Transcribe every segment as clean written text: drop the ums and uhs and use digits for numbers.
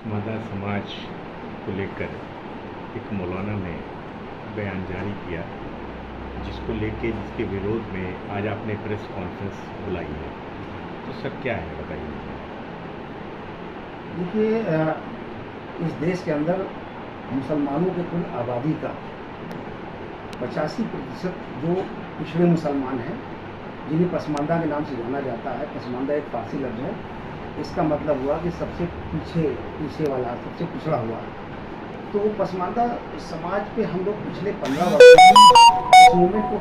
पसमानदा समाज को लेकर एक मौलाना ने बयान जारी किया, जिसके विरोध में आज आपने प्रेस कॉन्फ्रेंस बुलाई है। तो सर क्या है बताइए। देखिए, इस देश के अंदर मुसलमानों की कुल आबादी का 85% जो पिछड़े मुसलमान हैं, जिन्हें पसमानदा के नाम से जाना जाता है। पसमानदा एक फारसी लफ्ज़ है, इसका मतलब हुआ कि सबसे पीछे वाला, सबसे पिछड़ा हुआ। तो पसमानदा समाज पे हम लोग पिछले 15 वर्षों से इस मूवमेंट को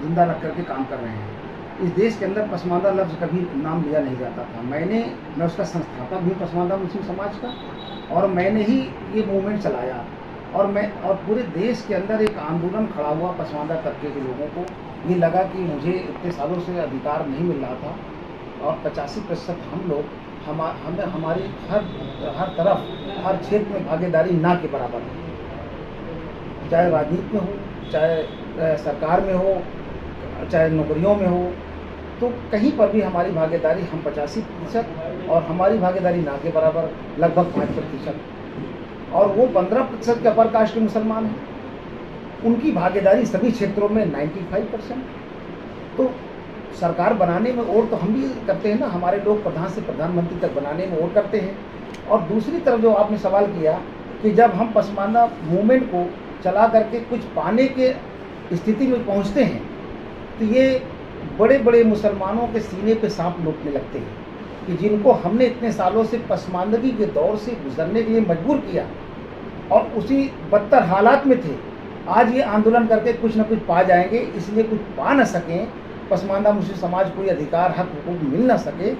जिंदा रख करके काम कर रहे हैं। इस देश के अंदर पसमानदा लफ्ज़ कभी नाम लिया नहीं जाता था। मैं उसका संस्थापक भी पसमानदा मुस्लिम समाज का, और मैंने ही ये मूवमेंट चलाया। और पूरे देश के अंदर एक आंदोलन खड़ा हुआ पसमानदा तबके के लोगों को। ये लगा कि मुझे इतने सालों से अधिकार नहीं मिल रहा था, और 85% हम लोग हमें हमारी हर तरफ, हर क्षेत्र में भागीदारी ना के बराबर है। चाहे राजनीति में हो, चाहे सरकार में हो, चाहे नौकरियों में हो, तो कहीं पर भी हमारी भागीदारी, हम 85% और हमारी भागीदारी ना के बराबर लगभग 5%। और वो 15% के अपर कास्ट के मुसलमान हैं, उनकी भागीदारी सभी क्षेत्रों में 95%। तो सरकार बनाने में और तो हम भी करते हैं ना, हमारे लोग प्रधान से प्रधानमंत्री तक बनाने में और करते हैं। और दूसरी तरफ जो आपने सवाल किया कि जब हम पसमानदा मूवमेंट को चला करके कुछ पाने के स्थिति में पहुंचते हैं, तो ये बड़े बड़े मुसलमानों के सीने पे सांप लौटने लगते हैं कि जिनको हमने इतने सालों से पसमानदगी के दौर से गुजरने के लिए मजबूर किया और उसी बदतर हालात में थे, आज ये आंदोलन करके कुछ न कुछ पा जाएंगे। इसलिए कुछ पा न सकें, पसमानदा मुस्लिम समाज कोई अधिकार, हक, हुकूक मिल ना सके,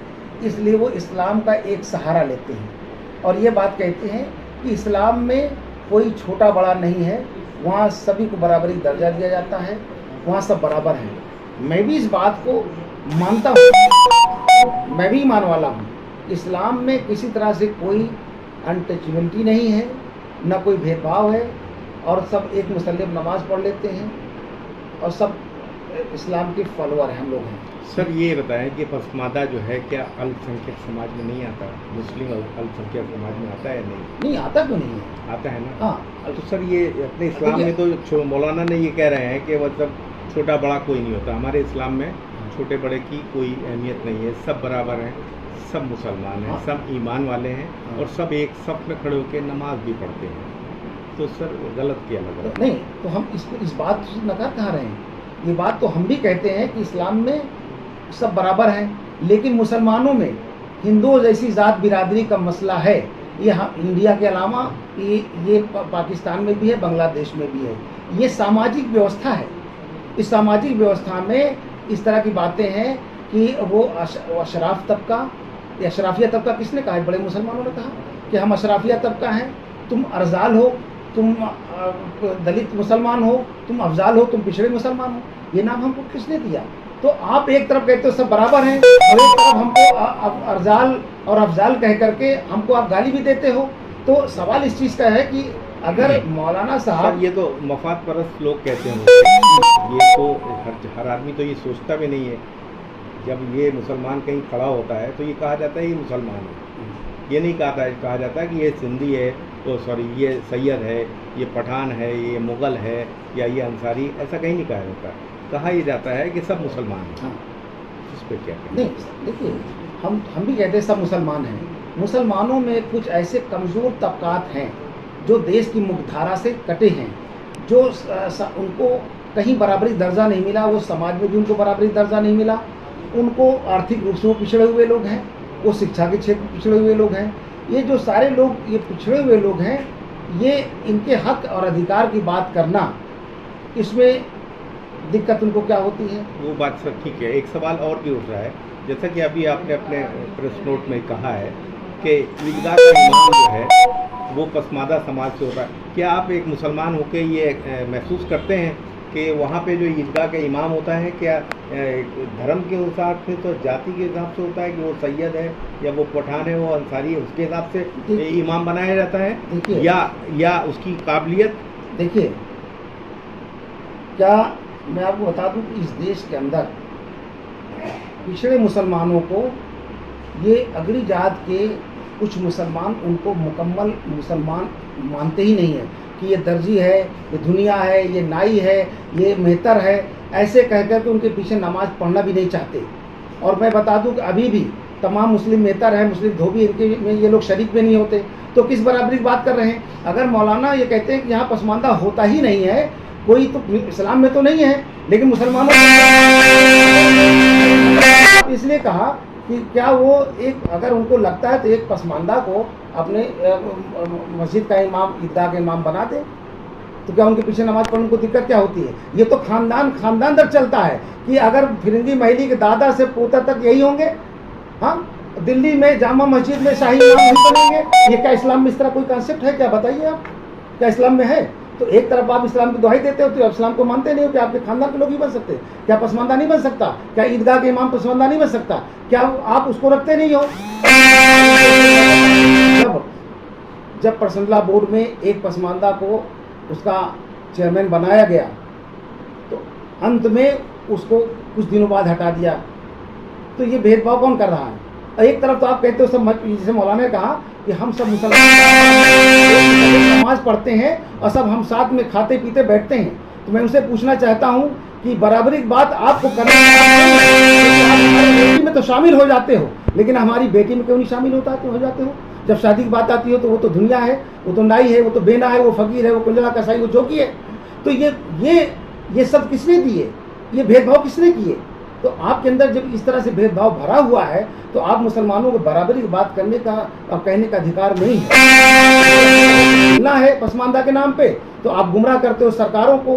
इसलिए वो इस्लाम का एक सहारा लेते हैं और ये बात कहते हैं कि इस्लाम में कोई छोटा बड़ा नहीं है, वहाँ सभी को बराबरी दर्जा दिया जाता है, वहाँ सब बराबर हैं। मैं भी इस बात को मानता हूँ, मैं भी मान वाला हूँ। इस्लाम में किसी तरह से कोई अनटचेबिलिटी नहीं है, न कोई भेदभाव है, और सब एक मुसल्ले नमाज पढ़ लेते हैं और सब इस्लाम के फॉलोअर हैं, हम लोग हैं। सर ये बताएं कि पसमानदा जो है क्या अल्पसंख्यक समाज में नहीं आता? मुस्लिम अल्पसंख्यक समाज में आता है? नहीं आता, क्यों नहीं है, आता है ना। हाँ। तो सर ये अपने इस्लाम में तो मौलाना ने ये कह रहे हैं कि मतलब छोटा बड़ा कोई नहीं होता। हमारे इस्लाम में छोटे बड़े की कोई अहमियत नहीं है, सब बराबर हैं, सब मुसलमान हैं, सब ईमान वाले हैं, और सब एक सफ में खड़े होकर नमाज भी पढ़ते हैं। तो सर गलत क्या लग रहा है? नहीं, तो हम इस बात से नकार कहाँ रहे हैं। ये बात तो हम भी कहते हैं कि इस्लाम में सब बराबर हैं, लेकिन मुसलमानों में हिंदुओं जैसी ज़ात बिरादरी का मसला है। ये इंडिया के अलावा ये पाकिस्तान में भी है, बांग्लादेश में भी है। ये सामाजिक व्यवस्था है। इस सामाजिक व्यवस्था में इस तरह की बातें हैं कि वो अशराफ तबका, अशराफिया तबका किसने कहा है? बड़े मुसलमानों ने कहा कि हम अशराफिया तबका हैं, तुम अर्जाल हो, तुम दलित मुसलमान हो, तुम अफजाल हो, तुम पिछड़े मुसलमान हो। ये नाम हमको किसने दिया? तो आप एक तरफ कहते हो सब बराबर हैं, और एक तरफ हमको अर्जाल और अफजाल कह करके हमको आप गाली भी देते हो। तो सवाल इस चीज़ का है कि अगर मौलाना साहब, ये तो मफाद परस्त लोग कहते हैं, ये तो हर आदमी तो ये सोचता भी नहीं है। जब ये मुसलमान कहीं खड़ा होता है तो ये कहा जाता है ये मुसलमान है, ये नहीं कहा जाता कि ये सिंधी है, तो सॉरी ये सैयद है, ये पठान है, ये मुग़ल है, या ये अंसारी, ऐसा कहीं नहीं कहा जाता। कहा यह जाता है कि सब मुसलमान हैं। हाँ, इस पर क्या कहते हैं? नहीं, देखिए, हम भी कहते हैं सब मुसलमान हैं। मुसलमानों में कुछ ऐसे कमज़ोर तबकात हैं जो देश की मुख्यधारा से कटे हैं, जो उनको कहीं बराबरी दर्जा नहीं मिला, वो समाज में भी उनको बराबरी दर्जा नहीं मिला। उनको आर्थिक रूप से वो पिछड़े हुए लोग हैं, वो शिक्षा के क्षेत्र में पिछड़े हुए लोग हैं। ये जो सारे लोग, ये पिछड़े हुए लोग हैं, ये इनके हक और अधिकार की बात करना, इसमें दिक्कत उनको क्या होती है? वो बात सर ठीक है। एक सवाल और भी उठ रहा है, जैसा कि अभी आपने अपने प्रेस नोट में कहा है कि ईदगाह का इमाम जो है वो पसमानदा समाज से होता है। क्या आप एक मुसलमान होकर ये महसूस करते हैं कि वहाँ पे जो ईदगाह का इमाम होता है, क्या धर्म के हिसाब से, तो जाति के हिसाब से होता है कि वो सैयद है या वो पठान है, वो अंसारी है, उसके हिसाब से इमाम बनाया जाता है, या उसकी काबिलियत? देखिए, क्या मैं आपको बता दूं कि इस देश के अंदर पिछड़े मुसलमानों को ये अगली जात के कुछ मुसलमान उनको मुकम्मल मुसलमान मानते ही नहीं है कि ये दर्जी है, ये दुनिया है, ये नाई है, ये मेहतर है, ऐसे कह कर के उनके पीछे नमाज पढ़ना भी नहीं चाहते। और मैं बता दूं कि अभी भी तमाम मुस्लिम मेहतर है, मुस्लिम धोबी, इनके में ये लोग शरीक में नहीं होते। तो किस बराबरी की बात कर रहे हैं? अगर मौलाना ये कहते हैं कि यहाँ पसमानदा होता ही नहीं है, कोई तो इस्लाम में तो नहीं है, लेकिन मुसलमानों इसलिए कहा कि क्या वो एक, अगर उनको लगता है तो एक पसमानदा को अपने मस्जिद का इमाम, ईदगाह का इमाम बना दे, तो क्या उनके पीछे नमाज पढ़ने को दिक्कत क्या होती है? ये तो खानदान तक चलता है कि अगर फिरंगी महली के दादा से पोता तक यही होंगे। हाँ, दिल्ली में जामा मस्जिद में शाही इमाम नहीं बनेंगे। ये क्या इस्लाम में इस तरह कोई कॉन्सेप्ट है? क्या बताइए आप, क्या इस्लाम में है? तो एक तरफ आप इस्लाम की दुहाई देते हो तो इस्लाम को मानते नहीं हो कि आपके खानदान के लोग ही बन सकते? क्या पसमानदा नहीं बन सकता? क्या ईदगाह के इमाम पसमानदा नहीं बन सकता? क्या आप उसको रखते नहीं हो? जब पर्सनला बोर्ड में एक पसमानदा को उसका चेयरमैन बनाया गया तो अंत में उसको कुछ दिनों बाद हटा दिया। तो ये भेदभाव कौन कर रहा है? एक तरफ तो आप कहते हो सब, जैसे मौलाना ने कहा कि हम सब मुसलमान नमाज पढ़ते हैं और सब हम साथ में खाते पीते बैठते हैं। तो मैं उनसे पूछना चाहता हूं कि बराबरी की बात आपको करना बेटी में तो शामिल हो जाते हो, लेकिन हमारी बेटी में क्यों नहीं शामिल हो जाते हो? जब शादी की बात आती हो तो वो तो दुनिया है, वो तो नाई है, वो तो बेना है, वो फकीर है, वो कुंजला कसाई, वो जोगी है। तो ये सब किसने दिए? ये भेदभाव किसने किए? तो आपके अंदर जब इस तरह से भेदभाव भरा हुआ है तो आप मुसलमानों को बराबरी की बात करने का और कहने का अधिकार नहीं है। ना है पसमानदा के नाम पे तो आप गुमराह करते हो सरकारों को।